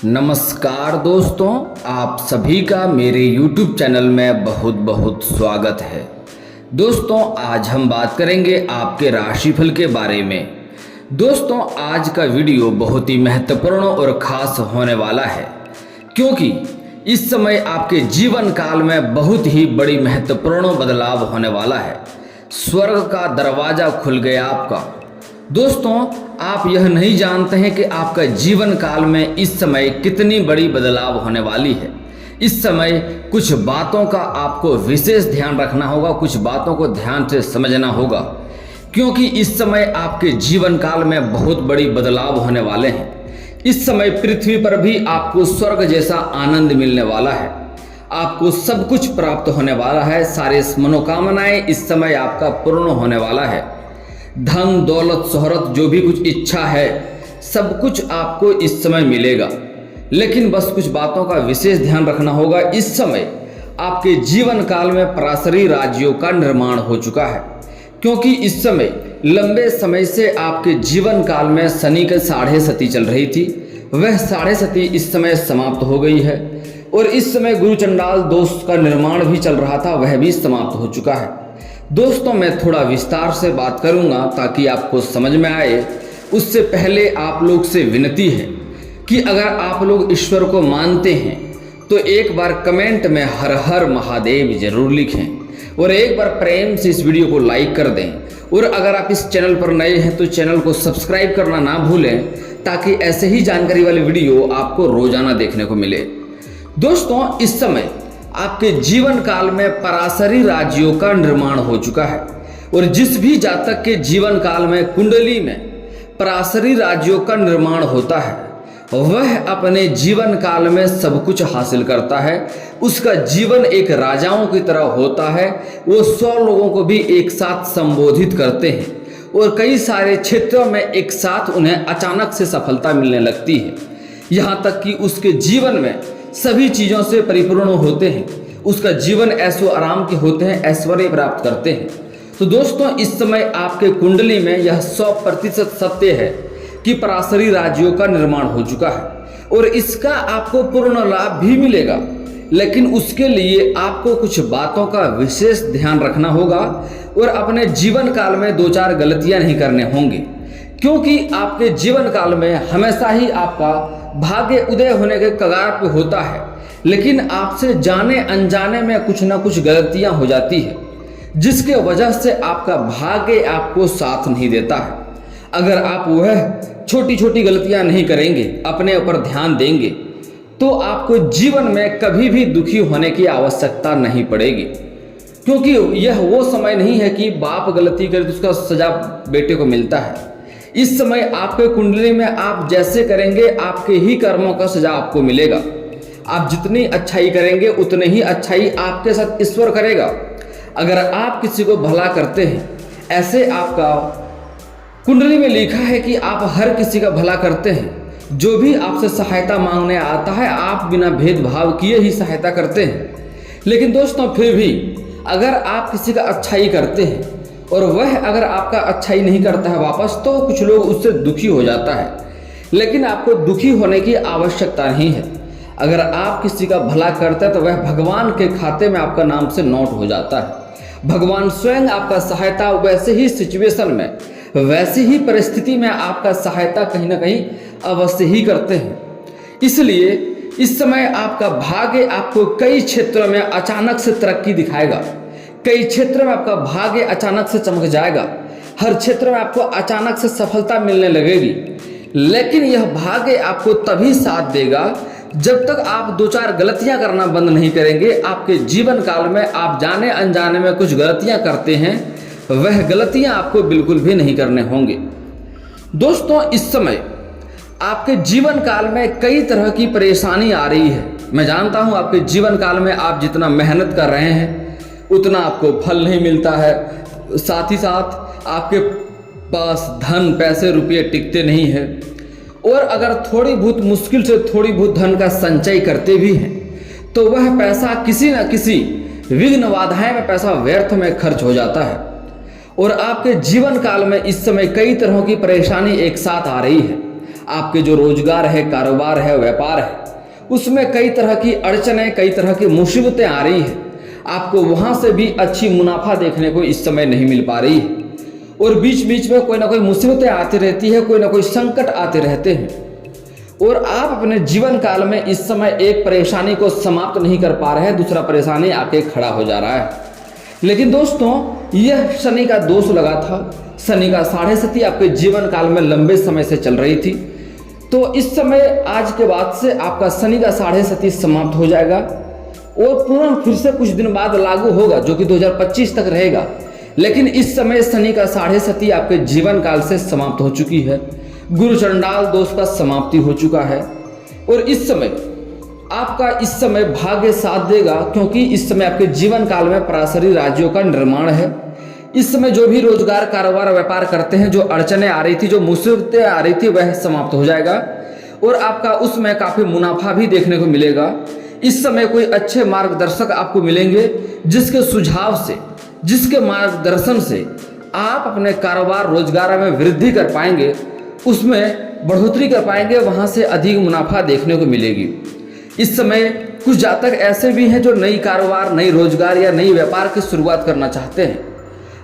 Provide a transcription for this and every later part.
नमस्कार दोस्तों, आप सभी का मेरे YouTube चैनल में बहुत बहुत स्वागत है। दोस्तों, आज हम बात करेंगे आपके राशिफल के बारे में। दोस्तों, आज का वीडियो बहुत ही महत्वपूर्ण और ख़ास होने वाला है, क्योंकि इस समय आपके जीवन काल में बहुत ही बड़ी महत्वपूर्ण बदलाव होने वाला है। स्वर्ग का दरवाज़ा खुल गया आपका। दोस्तों, आप यह नहीं जानते हैं कि आपका जीवन काल में इस समय कितनी बड़ी बदलाव होने वाली है। इस समय कुछ बातों का आपको विशेष ध्यान रखना होगा, कुछ बातों को ध्यान से समझना होगा, क्योंकि इस समय आपके जीवन काल में बहुत बड़ी बदलाव होने वाले हैं। इस समय पृथ्वी पर भी आपको स्वर्ग जैसा आनंद मिलने वाला है, आपको सब कुछ प्राप्त होने वाला है। सारे मनोकामनाएं इस समय आपका पूर्ण होने वाला है। धन दौलत शोहरत जो भी कुछ इच्छा है सब कुछ आपको इस समय मिलेगा, लेकिन बस कुछ बातों का विशेष ध्यान रखना होगा। इस समय आपके जीवन काल में पराशरी राज्यों का निर्माण हो चुका है, क्योंकि इस समय लंबे समय से आपके जीवन काल में शनि के साढ़े सती चल रही थी, वह साढ़े सती इस समय समाप्त हो गई है। और इस समय गुरु चंडाल दोष का निर्माण भी चल रहा था, वह भी समाप्त हो चुका है। दोस्तों, मैं थोड़ा विस्तार से बात करूंगा ताकि आपको समझ में आए। उससे पहले आप लोग से विनती है कि अगर आप लोग ईश्वर को मानते हैं तो एक बार कमेंट में हर हर महादेव जरूर लिखें और एक बार प्रेम से इस वीडियो को लाइक कर दें। और अगर आप इस चैनल पर नए हैं तो चैनल को सब्सक्राइब करना ना भूलें, ताकि ऐसे ही जानकारी वाले वीडियो आपको रोजाना देखने को मिले। दोस्तों, इस समय आपके जीवन काल में पराशरी राज्यों का निर्माण हो चुका है, और जिस भी जातक के जीवन काल में कुंडली में पराशरी राज्यों का निर्माण होता है वह अपने जीवन काल में सब कुछ हासिल करता है। उसका जीवन एक राजाओं की तरह होता है। वो 100 लोगों को भी एक साथ संबोधित करते हैं और कई सारे क्षेत्रों में एक साथ उन्हें अचानक से सफलता मिलने लगती है। यहाँ तक कि उसके जीवन में सभी चीज़ों से परिपूर्ण होते हैं, उसका जीवन ऐशो आराम के होते हैं, ऐश्वर्य प्राप्त करते हैं। तो दोस्तों, इस समय आपके कुंडली में यह 100% सत्य है कि पराशरी राज्यों का निर्माण हो चुका है और इसका आपको पूर्ण लाभ भी मिलेगा, लेकिन उसके लिए आपको कुछ बातों का विशेष ध्यान रखना होगा और अपने जीवन काल में 2-4 गलतियां नहीं करने होंगी, क्योंकि आपके जीवन काल में हमेशा ही आपका भाग्य उदय होने के कगार पे होता है, लेकिन आपसे जाने अनजाने में कुछ ना कुछ गलतियां हो जाती है, जिसके वजह से आपका भाग्य आपको साथ नहीं देता है। अगर आप वह छोटी छोटी गलतियां नहीं करेंगे, अपने ऊपर ध्यान देंगे, तो आपको जीवन में कभी भी दुखी होने की आवश्यकता नहीं पड़ेगी, क्योंकि यह वो समय नहीं है कि बाप गलती करे तो उसका सजा बेटे को मिलता है। इस समय आपके कुंडली में आप जैसे करेंगे आपके ही कर्मों का सजा आपको मिलेगा। आप जितनी अच्छाई करेंगे उतनी ही अच्छाई आपके साथ ईश्वर करेगा। अगर आप किसी को भला करते हैं, ऐसे आपका कुंडली में लिखा है कि आप हर किसी का भला करते हैं, जो भी आपसे सहायता मांगने आता है आप बिना भेदभाव किए ही सहायता करते हैं। लेकिन दोस्तों, फिर भी अगर आप किसी का अच्छाई करते हैं और वह अगर आपका अच्छाई नहीं करता है वापस, तो कुछ लोग उससे दुखी हो जाता है, लेकिन आपको दुखी होने की आवश्यकता नहीं है। अगर आप किसी का भला करते हैं तो वह भगवान के खाते में आपका नाम से नोट हो जाता है। भगवान स्वयं आपका सहायता वैसे ही सिचुएशन में, वैसी ही परिस्थिति में आपका सहायता कहीं ना कहीं अवश्य ही करते हैं। इसलिए इस समय आपका भाग्य आपको कई क्षेत्रों में अचानक से तरक्की दिखाएगा, कई क्षेत्रों में आपका भाग्य अचानक से चमक जाएगा, हर क्षेत्र में आपको अचानक से सफलता मिलने लगेगी। लेकिन यह भाग्य आपको तभी साथ देगा जब तक आप 2-4 गलतियां करना बंद नहीं करेंगे। आपके जीवन काल में आप जाने अनजाने में कुछ गलतियां करते हैं, वह गलतियां आपको बिल्कुल भी नहीं करने होंगे। दोस्तों, इस समय आपके जीवन काल में कई तरह की परेशानी आ रही है। मैं जानता हूं आपके जीवन काल में आप जितना मेहनत कर रहे हैं उतना आपको फल नहीं मिलता है, साथ ही साथ आपके पास धन पैसे रुपये टिकते नहीं है, और अगर थोड़ी बहुत मुश्किल से थोड़ी बहुत धन का संचय करते भी हैं तो वह पैसा किसी न किसी विघ्न बाधाएं में पैसा व्यर्थ में खर्च हो जाता है। और आपके जीवन काल में इस समय कई तरह की परेशानी एक साथ आ रही है। आपके जो रोजगार है, कारोबार है, व्यापार है, उसमें कई तरह की अड़चनें, कई तरह की मुसीबतें आ रही है। आपको वहाँ से भी अच्छी मुनाफा देखने को इस समय नहीं मिल पा रही है और बीच बीच में कोई ना कोई मुसीबतें आती रहती है, कोई ना कोई संकट आते रहते हैं और आप अपने जीवन काल में इस समय एक परेशानी को समाप्त नहीं कर पा रहे हैं, दूसरा परेशानी आके खड़ा हो जा रहा है। लेकिन दोस्तों, यह शनि का दोष लगा था। शनि का 6.5 आपके जीवन काल में लंबे समय से चल रही थी। तो इस समय आज के बाद से आपका शनि का 6.5 समाप्त हो जाएगा और पुनः फिर से कुछ दिन बाद लागू होगा, जो कि 2025 तक रहेगा। लेकिन इस समय शनि का 6.5 आपके जीवन काल से समाप्त हो चुकी है। गुरु चंडाल दोष का समाप्ति हो चुका है और इस समय आपका इस समय भाग्य साथ देगा, क्योंकि इस समय आपके जीवन काल में पराशरी राज्यों का निर्माण है। इस समय जो भी रोजगार, कारोबार, व्यापार करते हैं, जो अड़चनें आ रही थी, जो मुसीबतें आ रही थी, वह समाप्त हो जाएगा और आपका उसमें काफी मुनाफा भी देखने को मिलेगा। इस समय कोई अच्छे मार्गदर्शक आपको मिलेंगे, जिसके सुझाव से, जिसके मार्गदर्शन से आप अपने कारोबार, रोजगार में वृद्धि कर पाएंगे, उसमें बढ़ोतरी कर पाएंगे, वहां से अधिक मुनाफा देखने को मिलेगी। इस समय कुछ जातक ऐसे भी हैं जो नई कारोबार, नई रोजगार या नई व्यापार की शुरुआत करना चाहते हैं।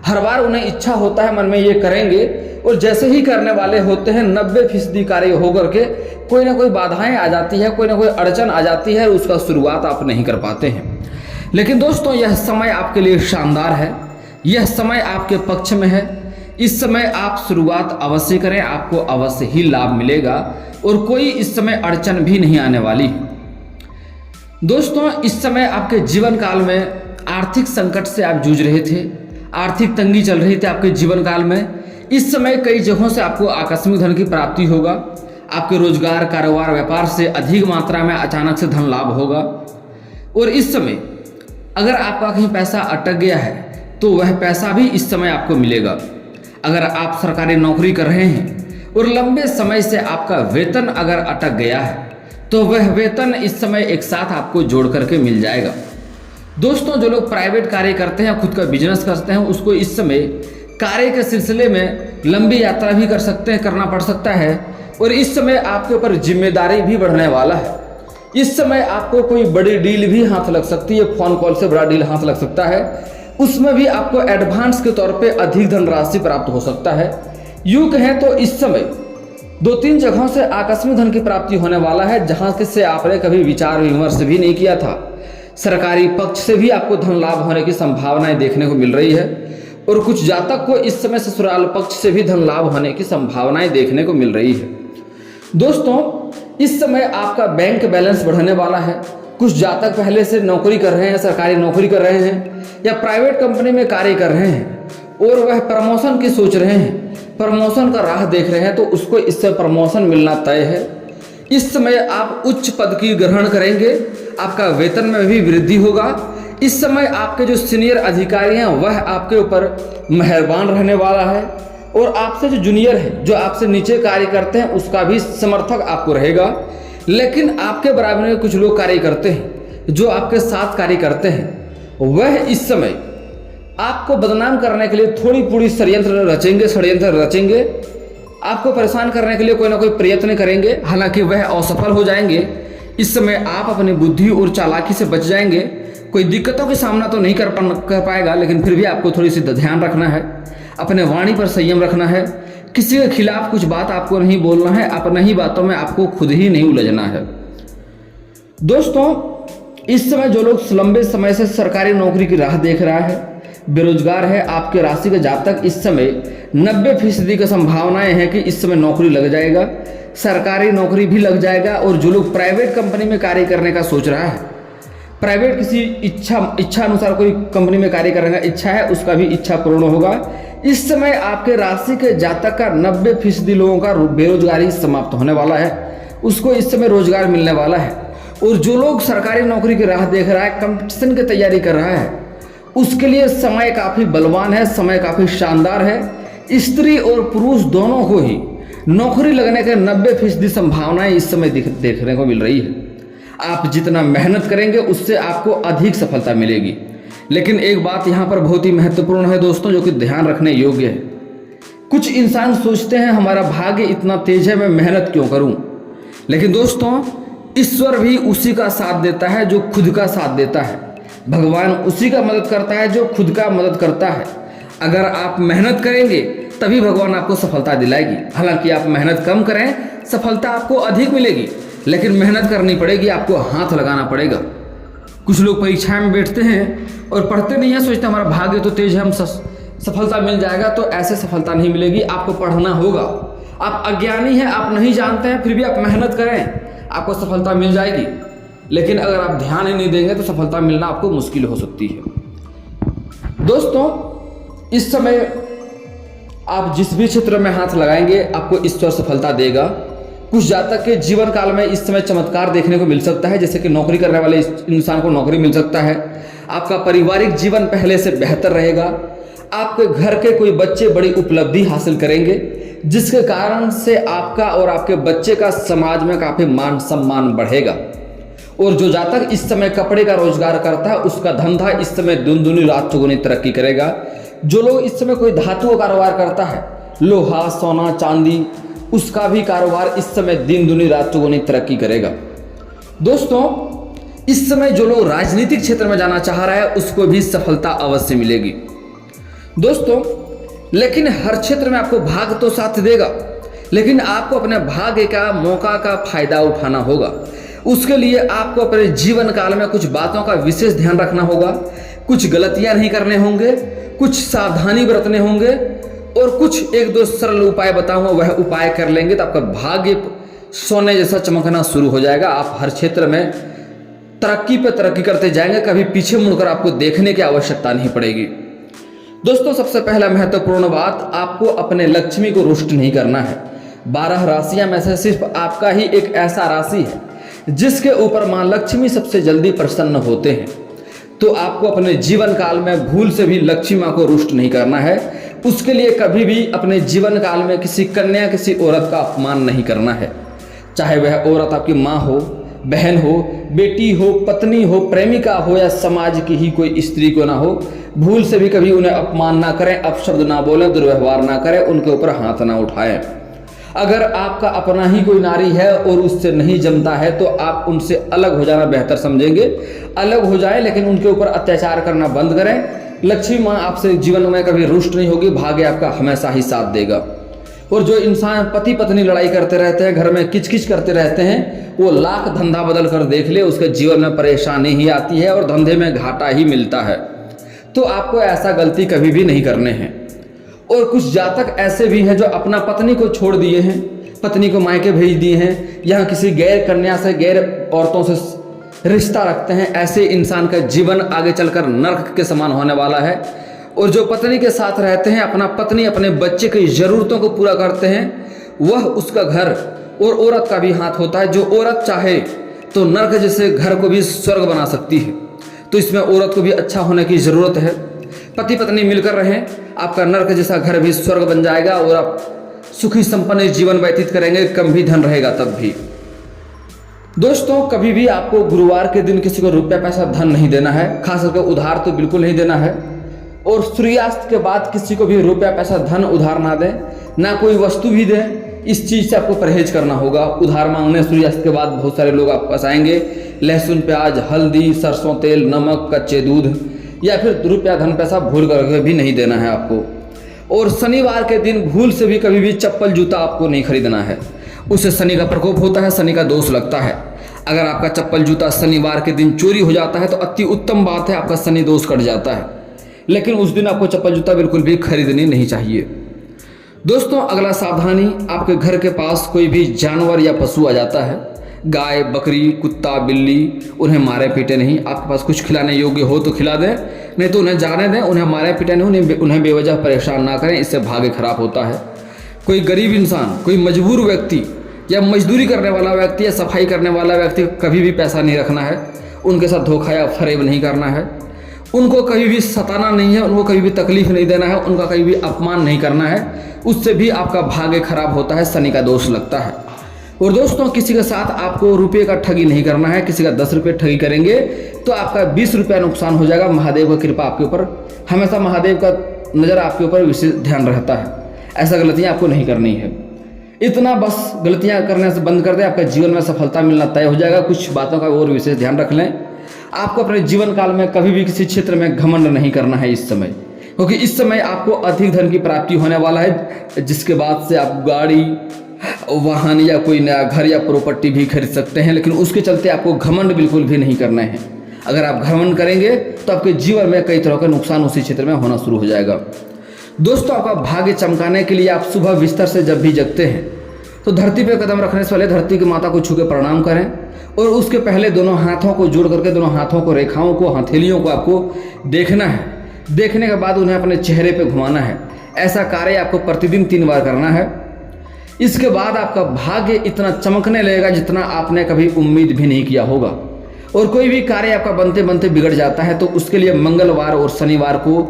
हर बार उन्हें इच्छा होता है मन में ये करेंगे और जैसे ही करने वाले होते हैं 90% कार्य होकर के कोई ना कोई बाधाएं आ जाती है, कोई ना कोई अड़चन आ जाती है, उसका शुरुआत आप नहीं कर पाते हैं। लेकिन दोस्तों, यह समय आपके लिए शानदार है, यह समय आपके पक्ष में है। इस समय आप शुरुआत अवश्य करें, आपको अवश्य ही लाभ मिलेगा और कोई इस समय अड़चन भी नहीं आने वाली। दोस्तों, इस समय आपके जीवन काल में आर्थिक संकट से आप जूझ रहे थे, आर्थिक तंगी चल रही थी आपके जीवन काल में। इस समय कई जगहों से आपको आकस्मिक धन की प्राप्ति होगा। आपके रोजगार, कारोबार, व्यापार से अधिक मात्रा में अचानक से धन लाभ होगा और इस समय अगर आपका कहीं पैसा अटक गया है तो वह पैसा भी इस समय आपको मिलेगा। अगर आप सरकारी नौकरी कर रहे हैं और लंबे समय से आपका वेतन अगर अटक गया है तो वह वेतन इस समय एक साथ आपको जोड़ करके मिल जाएगा। दोस्तों, जो लोग प्राइवेट कार्य करते हैं, खुद का बिजनेस करते हैं, उसको इस समय कार्य के सिलसिले में लंबी यात्रा भी कर सकते हैं, करना पड़ सकता है और इस समय आपके ऊपर जिम्मेदारी भी बढ़ने वाला है। इस समय आपको कोई बड़ी डील भी हाथ लग सकती है, फोन कॉल से बड़ा डील हाथ लग सकता है, उसमें भी आपको एडवांस के तौर पे अधिक धनराशि प्राप्त हो सकता है। यूं कहें तो इस समय 2-3 जगहों से आकस्मिक धन की प्राप्ति होने वाला है, जहां से आपने कभी विचार विमर्श भी नहीं किया था। सरकारी पक्ष से भी आपको धन लाभ होने की संभावनाएं देखने को मिल रही है और कुछ जातक को इस समय ससुराल पक्ष से भी धन लाभ होने की संभावनाएं देखने को मिल रही है। दोस्तों, इस समय आपका बैंक बैलेंस बढ़ने वाला है। कुछ जातक पहले से नौकरी कर रहे हैं, सरकारी नौकरी कर रहे हैं या प्राइवेट कंपनी में कार्य कर रहे हैं और वह प्रमोशन की सोच रहे हैं, प्रमोशन का राह देख रहे हैं, तो उसको इससे प्रमोशन मिलना तय है। इस समय आप उच्च पद की ग्रहण करेंगे, आपका वेतन में भी वृद्धि होगा। इस समय आपके जो सीनियर अधिकारी हैं वह आपके ऊपर मेहरबान रहने वाला है और आपसे जो जूनियर है, जो आपसे नीचे कार्य करते हैं, उसका भी समर्थक आपको रहेगा। लेकिन आपके बराबर में कुछ लोग कार्य करते हैं, जो आपके साथ कार्य करते हैं, वह इस समय आपको बदनाम करने के लिए थोड़ी पूरी षड्यंत्र रचेंगे, आपको परेशान करने के लिए कोई ना कोई प्रयत्न करेंगे। हालांकि वह असफल हो जाएंगे। इस समय आप अपनी बुद्धि और चालाकी से बच जाएंगे। कोई दिक्कतों का सामना तो नहीं कर पाएगा, लेकिन फिर भी आपको थोड़ी सी ध्यान रखना है, अपने वाणी पर संयम रखना है, किसी के खिलाफ कुछ बात आपको नहीं बोलना है, अपने ही बातों में आपको खुद ही नहीं उलझना है। दोस्तों, इस समय जो लोग लंबे समय से सरकारी नौकरी की राह देख रहा है, बेरोजगार है, आपके राशि का जातक इस समय 90% की संभावनाएं हैं कि इस समय नौकरी लग जाएगा, सरकारी नौकरी भी लग जाएगा। और जो लोग प्राइवेट कंपनी में कार्य करने का सोच रहा है, प्राइवेट किसी इच्छा अनुसार कोई कंपनी में कार्य करने का इच्छा है, उसका भी इच्छा पूर्ण होगा। इस समय आपके राशि के जातक का 90% लोगों का बेरोजगारी समाप्त होने वाला है, उसको इस समय रोजगार मिलने वाला है। और जो लोग सरकारी नौकरी की राह देख रहा है, कंपटीशन की तैयारी कर रहा है, उसके लिए समय काफ़ी बलवान है, समय काफ़ी शानदार है। स्त्री और पुरुष दोनों को ही नौकरी लगने के 90% संभावनाएं इस समय देखने को मिल रही है। आप जितना मेहनत करेंगे उससे आपको अधिक सफलता मिलेगी। लेकिन एक बात यहाँ पर बहुत ही महत्वपूर्ण है दोस्तों, जो कि ध्यान रखने योग्य है। कुछ इंसान सोचते हैं हमारा भाग्य इतना तेज है, मैं मेहनत क्यों करूं। लेकिन दोस्तों, ईश्वर भी उसी का साथ देता है जो खुद का साथ देता है। भगवान उसी का मदद करता है जो खुद का मदद करता है। अगर आप मेहनत करेंगे तभी भगवान आपको सफलता दिलाएगी। हालांकि आप मेहनत कम करें, सफलता आपको अधिक मिलेगी, लेकिन मेहनत करनी पड़ेगी, आपको हाथ लगाना पड़ेगा। कुछ लोग परीक्षा में बैठते हैं और पढ़ते नहीं हैं, सोचते हमारा भाग्य तो तेज है, हम सफलता मिल जाएगा। तो ऐसे सफलता नहीं मिलेगी, आपको पढ़ना होगा। आप अज्ञानी हैं, आप नहीं जानते हैं, फिर भी आप मेहनत करें, आपको सफलता मिल जाएगी। लेकिन अगर आप ध्यान ही नहीं देंगे तो सफलता मिलना आपको मुश्किल हो सकती है। दोस्तों, इस समय आप जिस भी क्षेत्र में हाथ लगाएंगे आपको ईश्वर सफलता देगा। कुछ जातक के जीवन काल में इस समय चमत्कार देखने को मिल सकता है, जैसे कि नौकरी करने वाले इंसान को नौकरी मिल सकता है। आपका पारिवारिक जीवन पहले से बेहतर रहेगा। आपके घर के कोई बच्चे बड़ी उपलब्धि हासिल करेंगे, जिसके कारण से आपका और आपके बच्चे का समाज में काफी मान सम्मान बढ़ेगा। और जो जातक इस समय कपड़े का रोजगार करता है, उसका धंधा इस समय दिन दुनी रात चौगुनी तरक्की करेगा। जो लोग इस समय कोई धातु का कारोबार करता है, लोहा सोना चांदी, उसका भी कारोबार इस समय दिन दुनी रात चौगुनी तरक्की करेगा। दोस्तों, इस समय जो लोग राजनीतिक क्षेत्र में जाना चाह रहा है उसको भी सफलता अवश्य मिलेगी। दोस्तों, लेकिन हर क्षेत्र में आपको भाग्य तो साथ देगा, लेकिन आपको अपने भाग्य का मौका का फायदा उठाना होगा। उसके लिए आपको अपने जीवन काल में कुछ बातों का विशेष ध्यान रखना होगा, कुछ गलतियां नहीं करने होंगे, कुछ सावधानी बरतने होंगे और कुछ एक दो सरल उपाय बताऊंगा, वह उपाय कर लेंगे तो आपका भाग्य सोने जैसा चमकना शुरू हो जाएगा। आप हर क्षेत्र में तरक्की पे तरक्की करते जाएंगे, कभी पीछे मुड़कर आपको देखने की आवश्यकता नहीं पड़ेगी। दोस्तों, सबसे पहला महत्वपूर्ण बात, आपको अपने लक्ष्मी को रुष्ट नहीं करना है। 12 राशियां में से सिर्फ आपका ही एक ऐसा राशि है जिसके ऊपर मां लक्ष्मी सबसे जल्दी प्रसन्न होते हैं। तो आपको अपने जीवन काल में भूल से भी लक्ष्मी मां को रुष्ट नहीं करना है। उसके लिए कभी भी अपने जीवन काल में किसी कन्या, किसी औरत का अपमान नहीं करना है। चाहे वह औरत आपकी माँ हो, बहन हो, बेटी हो, पत्नी हो, प्रेमिका हो या समाज की ही कोई स्त्री को ना हो, भूल से भी कभी उन्हें अपमान ना करें, अपशब्द ना बोलें, दुर्व्यवहार ना करें, उनके ऊपर हाथ ना उठाएं। अगर आपका अपना ही कोई नारी है और उससे नहीं जमता है तो आप उनसे अलग हो जाना बेहतर समझेंगे। अलग हो जाए, लेकिन उनके ऊपर अत्याचार करना बंद करें। लक्ष्मी माँ आपसे जीवन में कभी रुष्ट नहीं होगी, भाग्य आपका हमेशा ही साथ देगा। और जो इंसान पति पत्नी लड़ाई करते रहते हैं, घर में किचकिच करते रहते हैं, वो लाख धंधा बदल कर देख ले, उसके जीवन में परेशानी ही आती है और धंधे में घाटा ही मिलता है। तो आपको ऐसा गलती कभी भी नहीं करने हैं। और कुछ जातक ऐसे भी हैं जो अपना पत्नी को छोड़ दिए हैं, पत्नी को मायके भेज दिए हैं, यहाँ किसी गैर कन्या से, गैर औरतों से रिश्ता रखते हैं। ऐसे इंसान का जीवन आगे चलकर नर्क के समान होने वाला है। और जो पत्नी के साथ रहते हैं, अपना पत्नी अपने बच्चे की ज़रूरतों को पूरा करते हैं, वह उसका घर और औरत का भी हाथ होता है। जो औरत चाहे तो नर्क जैसे घर को भी स्वर्ग बना सकती है। तो इसमें औरत को भी अच्छा होने की ज़रूरत है। पति पत्नी मिलकर रहें, आपका नर्क जैसा घर भी स्वर्ग बन जाएगा और आप सुखी संपन्न जीवन व्यतीत करेंगे, कम भी धन रहेगा तब भी। दोस्तों, कभी भी आपको गुरुवार के दिन किसी को रुपया पैसा धन नहीं देना है, खास करके उधार तो बिल्कुल नहीं देना है। और सूर्यास्त के बाद किसी को भी रुपया पैसा धन उधार ना दें, ना कोई वस्तु भी दें। इस चीज़ से आपको परहेज करना होगा। उधार मांगने सूर्यास्त के बाद बहुत सारे लोग आपके पास आएंगे, लहसुन प्याज हल्दी सरसों तेल नमक कच्चे दूध, या फिर रुपया धन पैसा भूल करके भी नहीं देना है आपको। और शनिवार के दिन भूल से भी कभी भी चप्पल जूता आपको नहीं खरीदना है, उससे शनि का प्रकोप होता है, शनि का दोष लगता है। अगर आपका चप्पल जूता शनिवार के दिन चोरी हो जाता है तो अति उत्तम बात है, आपका शनि दोष कट जाता है। लेकिन उस दिन आपको चप्पल जूता बिल्कुल भी खरीदनी नहीं चाहिए। दोस्तों, अगला सावधानी, आपके घर के पास कोई भी जानवर या पशु आ जाता है, गाय बकरी कुत्ता बिल्ली, उन्हें मारे पीटे नहीं। आपके पास कुछ खिलाने योग्य हो तो खिला दें, नहीं तो उन्हें जाने दें। उन्हें मारे पीटे नहीं, उन्हें बेवजह परेशान ना करें, इससे भाग्य खराब होता है। कोई गरीब इंसान, कोई मजबूर व्यक्ति या मजदूरी करने वाला व्यक्ति या सफाई करने वाला व्यक्ति, कभी भी पैसा नहीं रखना है, उनके साथ धोखा या फरेब नहीं करना है, उनको कभी भी सताना नहीं है, उनको कभी भी तकलीफ नहीं देना है, उनका कभी भी अपमान नहीं करना है। उससे भी आपका भाग्य खराब होता है, शनि का दोष लगता है। और दोस्तों, किसी के साथ आपको रुपये का ठगी नहीं करना है। किसी का 10 रुपये ठगी करेंगे तो आपका 20 रुपया नुकसान हो जाएगा। महादेव का कृपा आपके ऊपर, हमेशा महादेव का नज़र आपके ऊपर विशेष ध्यान रहता है। ऐसा गलतियां आपको नहीं करनी है। इतना बस गलतियां करने से बंद कर दें, आपका जीवन में सफलता मिलना तय हो जाएगा। कुछ बातों का और विशेष ध्यान रख लें, आपको अपने जीवन काल में कभी भी किसी क्षेत्र में घमंड नहीं करना है इस समय, क्योंकि इस समय आपको अधिक धन की प्राप्ति होने वाला है, जिसके बाद से आप गाड़ी, वाहन या कोई नया घर या प्रॉपर्टी भी खरीद सकते हैं। लेकिन उसके चलते आपको घमंड बिल्कुल भी नहीं करना है। अगर आप घमंड करेंगे तो आपके जीवन में कई तरह का नुकसान उसी क्षेत्र में होना शुरू हो जाएगा। दोस्तों, आपका भाग्य चमकाने के लिए आप सुबह बिस्तर से जब भी जगते हैं तो धरती पर कदम रखने से पहले धरती की माता को छू के प्रणाम करें, और उसके पहले दोनों हाथों को जोड़ करके, दोनों हाथों को, रेखाओं को, हथेलियों को आपको देखना है। देखने के बाद उन्हें अपने चेहरे पे घुमाना है। ऐसा कार्य आपको प्रतिदिन 3 बार करना है। इसके बाद आपका भाग्य इतना चमकने लगेगा जितना आपने कभी उम्मीद भी नहीं किया होगा। और कोई भी कार्य आपका बनते बनते बिगड़ जाता है तो उसके लिए मंगलवार और शनिवार को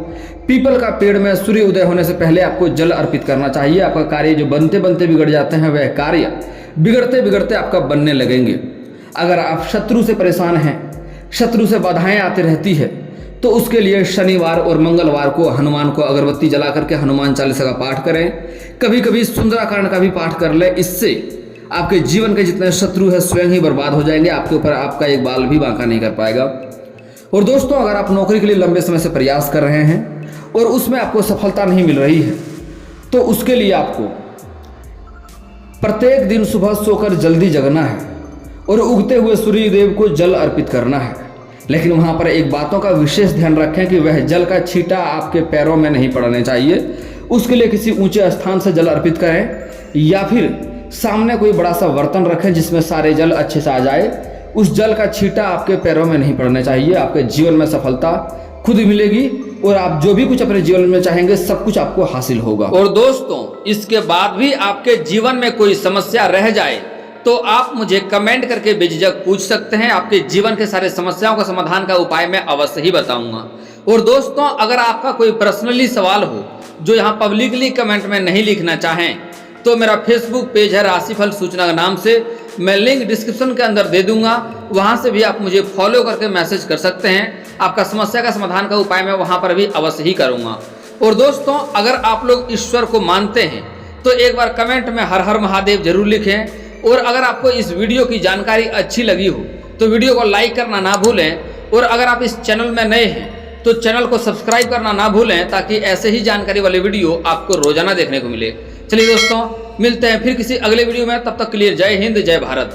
पीपल का पेड़ में सूर्य उदय होने से पहले आपको जल अर्पित करना चाहिए। आपका कार्य जो बनते बनते बिगड़ जाते हैं वह कार्य बिगड़ते बिगड़ते आपका बनने लगेंगे। अगर आप शत्रु से परेशान हैं, शत्रु से बाधाएं आती रहती है, तो उसके लिए शनिवार और मंगलवार को हनुमान को अगरबत्ती जला करके हनुमान चालीसा का पाठ करें। कभी कभी सुंदराकांड का भी पाठ कर ले। इससे आपके जीवन के जितने शत्रु है स्वयं ही बर्बाद हो जाएंगे, आपके ऊपर आपका एक बाल भी बांका नहीं कर पाएगा। और दोस्तों, अगर आप नौकरी के लिए लंबे समय से प्रयास कर रहे हैं और उसमें आपको सफलता नहीं मिल रही है, तो उसके लिए आपको प्रत्येक दिन सुबह सोकर जल्दी जगना है और उगते हुए सूर्यदेव को जल अर्पित करना है। लेकिन वहाँ पर एक बातों का विशेष ध्यान रखें कि वह जल का छींटा आपके पैरों में नहीं पड़ने चाहिए। उसके लिए किसी ऊंचे स्थान से जल अर्पित करें, या फिर सामने कोई बड़ा सा बर्तन रखें जिसमें सारे जल अच्छे से आ जाए। उस जल का छींटा आपके पैरों में नहीं पड़ने चाहिए। आपके जीवन में सफलता खुद मिलेगी और आप जो भी कुछ अपने जीवन में चाहेंगे सब कुछ आपको हासिल होगा। और दोस्तों, इसके बाद भी आपके जीवन में कोई समस्या रह जाए तो आप मुझे कमेंट करके बेझिझक पूछ सकते हैं। आपके जीवन के सारे समस्याओं का समाधान का उपाय मैं अवश्य ही बताऊंगा। और दोस्तों, अगर आपका कोई पर्सनली सवाल हो जो यहाँ पब्लिकली कमेंट में नहीं लिखना चाहें, तो मेरा फेसबुक पेज है राशिफल सूचना के नाम से, मैं लिंक डिस्क्रिप्शन के अंदर दे दूंगा। वहां से भी आप मुझे फॉलो करके मैसेज कर सकते हैं। आपका समस्या का समाधान का उपाय मैं वहां पर भी अवश्य ही करूंगा। और दोस्तों, अगर आप लोग ईश्वर को मानते हैं तो एक बार कमेंट में हर हर महादेव जरूर लिखें। और अगर आपको इस वीडियो की जानकारी अच्छी लगी हो तो वीडियो को लाइक करना ना भूलें। और अगर आप इस चैनल में नए हैं तो चैनल को सब्सक्राइब करना ना भूलें, ताकि ऐसे ही जानकारी वाले वीडियो आपको रोजाना देखने को मिले। चलिए दोस्तों, मिलते हैं फिर किसी अगले वीडियो में। तब तक के लिए जय हिंद, जय भारत।